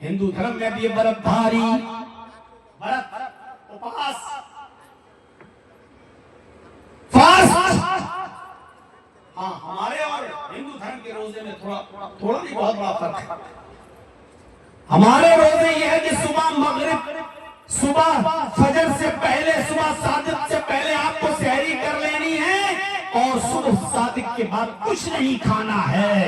हिंदू धर्म में भी ये व्रतधारी, व्रत, उपवास, फास्ट। हाँ, हमारे और हिंदू धर्म के रोजे में थोड़ा नहीं बहुत बड़ा फर्क है। हमारे रोजे ये है कि सुबह मगरिब, सुबह फजर से पहले, सुबह सादिक से पहले आपको सहरी कर लेनी है और सुबह सादिक के बाद कुछ नहीं खाना है,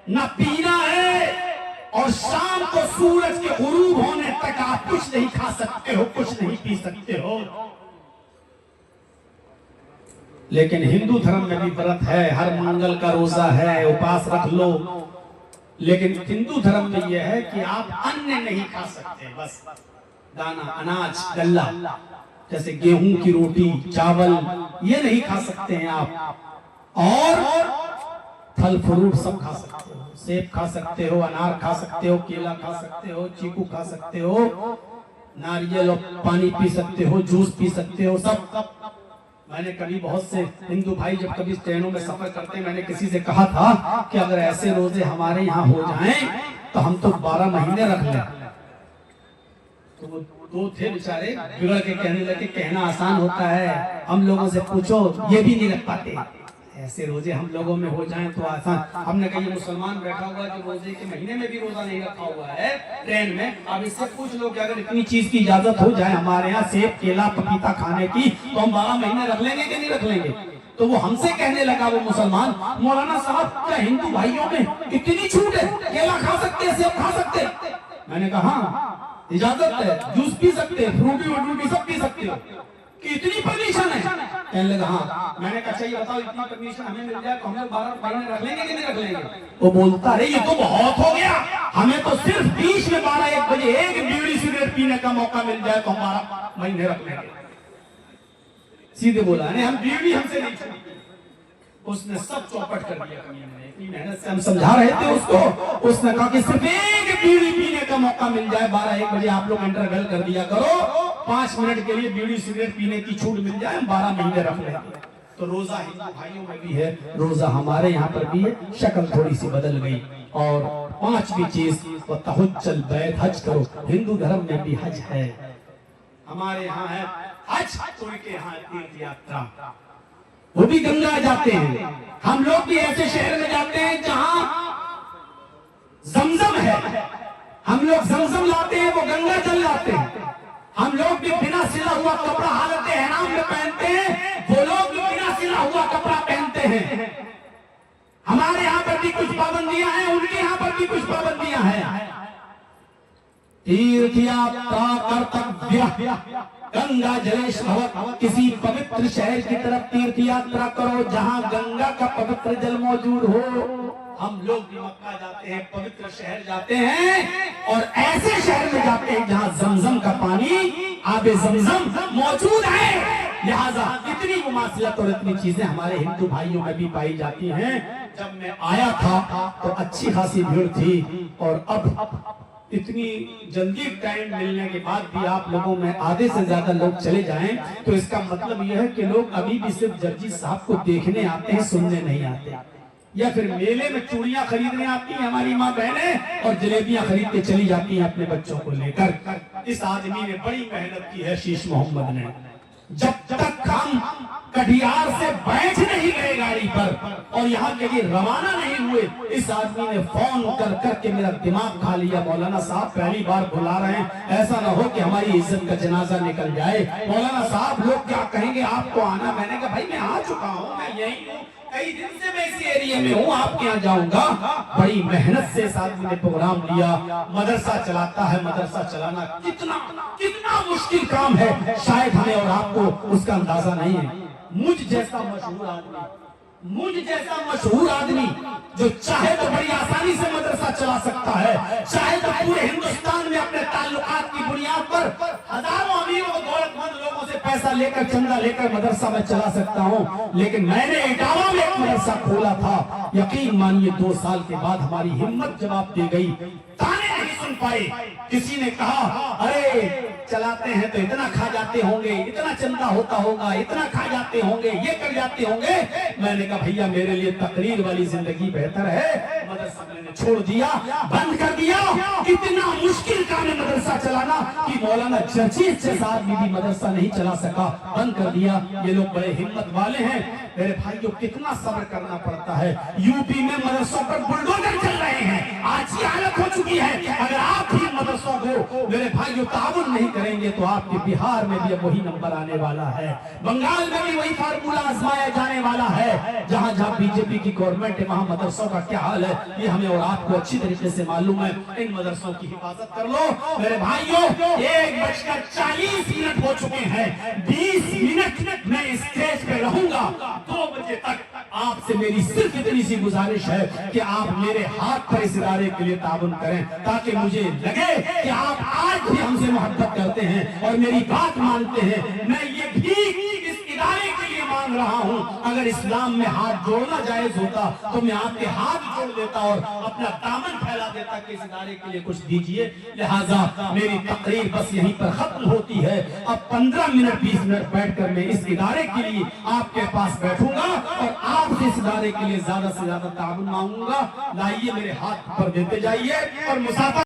न पीना है, और शाम को सूरज के गुरूब होने तक आप कुछ नहीं खा सकते हो, कुछ नहीं पी सकते हो। लेकिन हिंदू धर्म में भी व्रत है, हर मंगल का रोजा है, उपवास रख लो। लेकिन हिंदू धर्म में यह है कि आप अन्न नहीं खा सकते, बस दाना, अनाज, गल्ला, जैसे गेहूं की रोटी, चावल, ये नहीं खा सकते हैं आप। और फल फ्रूट सब खा सकते हो, सेब खा सकते हो, अनार खा सकते हो, केला खा सकते हो, चीकू खा सकते हो, नारियल और पानी पी सकते हो, जूस पी सकते हो, सब। मैंने कभी बहुत से हिंदू भाई जब कभी ट्रेनों में सफर करते हैं, मैंने किसी से कहा था कि अगर ऐसे रोजे हमारे यहाँ हो जाएं तो हम तो 12 महीने रख लें। तो वो दो थे बेचारे, बिगड़ के कहने लगे, कहना आसान होता है, हम लोगों से पूछो ये भी नहीं रख पाते। ऐसे रोजे हम लोगों में हो जाएं तो आसान। हमने कहा ये मुसलमान बैठा हुआ जो रोजे के महीने में भी रोजा नहीं रखा हुआ है ट्रेन में, अब इससे पूछ लो कि अगर इतनी चीज की इजाजत हो जाए हमारे यहाँ, सेब, केला, पपीता खाने की, तो हम 12 महीने रख लेंगे कि नहीं रख लेंगे? तो वो हमसे कहने लगा, वो मुसलमान, मौलाना साहब क्या हिंदू भाइयों में इतनी छूट है, केला खा सकते हैं, सेब खा सकते हैं? मैंने कहा हाँ इजाजत है, जूस पी सकते हैं, फ्रूटी वूटी सब पी सकते हो, कि इतनी परमिशन है? कहने लगा हाँ। मैंने कहा ये बताओ इतनी परमिशन हमें मिल जाए तो हम लोग 12 महीने रख लेंगे कि नहीं रख लेंगे? वो बोलता है ये तो बहुत हो गया, हमें तो सिर्फ बीच में 12-1 बजे एक बीड़ी सिगरेट पीने का मौका मिल जाए तो हम 12 महीने रख लेंगे। सीधे बोला नहीं, हम बीड़ी हमसे नहीं छूटी। उसने सब चौपट कर दिया। इतनी मेहनत से हम समझा रहे थे उसको, उसने कहा कि सिर्फ एक बीड़ी पीने का मौका मिल जाए, 12-1 बजे आप लोग इंटरवल कर दिया करो, 5 मिनट के लिए बीड़ी सिगरेट पीने की छूट मिल जाए, हम 12 महीने रख लेंगे। तो रोजा हिंदू भाइयों में भी है, रोजा हमारे यहाँ पर भी है, शक्ल थोड़ी सी बदल गई। और 5वीं चीज, तहज्जुल बैत, हज करो। हिंदू धर्म में भी हज है, हमारे यहाँ है हज, तो उनके यहाँ तीर्थ यात्रा, वो भी गंगा जाते हैं। हम लोग भी ऐसे शहर में जाते हैं जहां जमजम है, हम लोग जमजम लाते हैं, वो गंगा जल लाते हैं। हम लोग भी बिना सिला हुआ कपड़ा हालत एहराम में पहनते हैं, वो लोग भी बिना सिला हुआ कपड़ा पहनते हैं। हमारे यहाँ पर भी कुछ पाबंदियां हैं, उनके यहाँ पर भी कुछ पाबंदियां हैं। तीर्थ यात्रा कर्तव्य, गंगा जलेश भवत्, किसी पवित्र शहर की तरफ तीर्थ यात्रा करो जहां गंगा का पवित्र जल मौजूद हो। हम लोग भी मक्का जाते हैं, पवित्र शहर जाते हैं, और ऐसे शहर में जाते हैं जहां जमजम का पानी, आबे जमजम मौजूद है। लिहाजा इतनी मुमासिलत और इतनी चीजें हमारे हिंदू भाइयों में भी पाई जाती हैं। जब मैं आया था तो अच्छी खासी भीड़ थी, और अब इतनी जल्दी टाइम मिलने के बाद भी आप लोगों में आधे से ज्यादा लोग चले जाएं, तो इसका मतलब यह है कि लोग अभी भी सिर्फ जर्जी साहब को देखने आते हैं, सुनने नहीं आते। या फिर मेले में चूड़ियां खरीदने आती हैं हमारी माँ बहनें, और जलेबियां खरीद के चली जाती हैं अपने बच्चों को लेकर। इस आदमी ने बड़ी मेहनत की है, शीश मोहम्मद ने। जब तक हम कटिहार से बैठ नहीं गए गाड़ी पर और यहाँ के लिए रवाना नहीं हुए, इस आदमी ने फोन कर करके मेरा दिमाग खा लिया। मौलाना साहब पहली बार बुला रहे हैं, ऐसा ना हो कि हमारी इज्जत का जनाजा निकल जाए। मौलाना साहब लोग क्या कहेंगे, आपको आना? मैंने कहा भाई मैं आ चुका हूँ, मैं यही हूँ, कई दिन से मैं इसी एरिया में हूँ, आपके यहाँ जाऊंगा। बड़ी मेहनत से इस आदमी ने प्रोग्राम लिया। मदरसा चलाता है, मदरसा चलाना कितना कितना मुश्किल काम है, शायद हमें और आपको उसका अंदाजा नहीं है। मुझ जैसा मशहूर आदमी जो चाहे तो बड़ी आसानी से मदरसा चला सकता है, चाहे तो पूरे हिंदुस्तान में अपने ताल्लुकात की बुनियाद पर हजारों अमीरों दौलतमंद लोगों से पैसा लेकर, चंदा लेकर मदरसा में चला सकता हूँ। लेकिन मैंने इटावा में एक मदरसा खोला था, यकीन मानिए 2 साल के बाद हमारी हिम्मत जवाब दे गई, ताने नहीं सुन पाए। किसी ने कहा अरे चलाते हैं तो इतना खा जाते होंगे, इतना चंदा होता होगा, इतना खा जाते होंगे, ये कर जाते होंगे। मैंने कहा भैया मेरे लिए तकरीर वाली जिंदगी बेहतर है, मदरसा मैंने मैंने छोड़ दिया, बंद कर दिया। इतना मुश्किल काम है मदरसा चलाना कि मौलाना जर्जीस जैसा आदमी भी मदरसा नहीं चला सका, बंद कर दिया। ये लोग बड़े हिम्मत वाले हैं मेरे भाइयों, कितना सब्र करना पड़ता है। यूपी में मदरसों पर बुलडोजर चल रहे हैं, आज की हालत हो चुकी है। अगर आप भी मदरसों को मेरे भाइयों ताउन नहीं करेंगे तो आपके बिहार में भी अब वही नंबर आने वाला है, बंगाल में भी वही फार्मूला आजमाया जाने वाला है। जहां जहां बीजेपी की गवर्नमेंट है वहां मदरसों का क्या हाल है ये हमें और आपको अच्छी तरीके से मालूम है। इन मदरसों की हिफाजत कर लो मेरे भाइयों। 1:40 हो चुके हैं, 20 मिनट मैं स्टेज पे रहूंगा। 2 बजे तक आपसे मेरी सिर्फ इतनी सी गुजारिश है कि आप मेरे हाथ पर इस इदारे के लिए ताउन करें, ताकि मुझे लगे कि आप आज भी हमसे मोहब्बत करते हैं और मेरी बात मानते हैं। मैं ये भी इस इदारे के लिए मांग रहा हूं, अगर इस्लाम में हाथ जोड़ना जायज होता तो मैं आपके हाथ जोड़ देता और अपना दामन फैला देता कि इस इदारे के लिए कुछ दीजिए। लिहाजा मेरी तकरीर बस यहीं पर खत्म होती है। अब 15 मिनट 20 मिनट बैठकर मैं इस इदारे के लिए आपके पास बैठूंगा और आपसे इस इदारे के लिए ज्यादा से ज्यादा ताउन मांगूंगा। लाइए मेरे हाथ पर देते जाइए और मुसाफा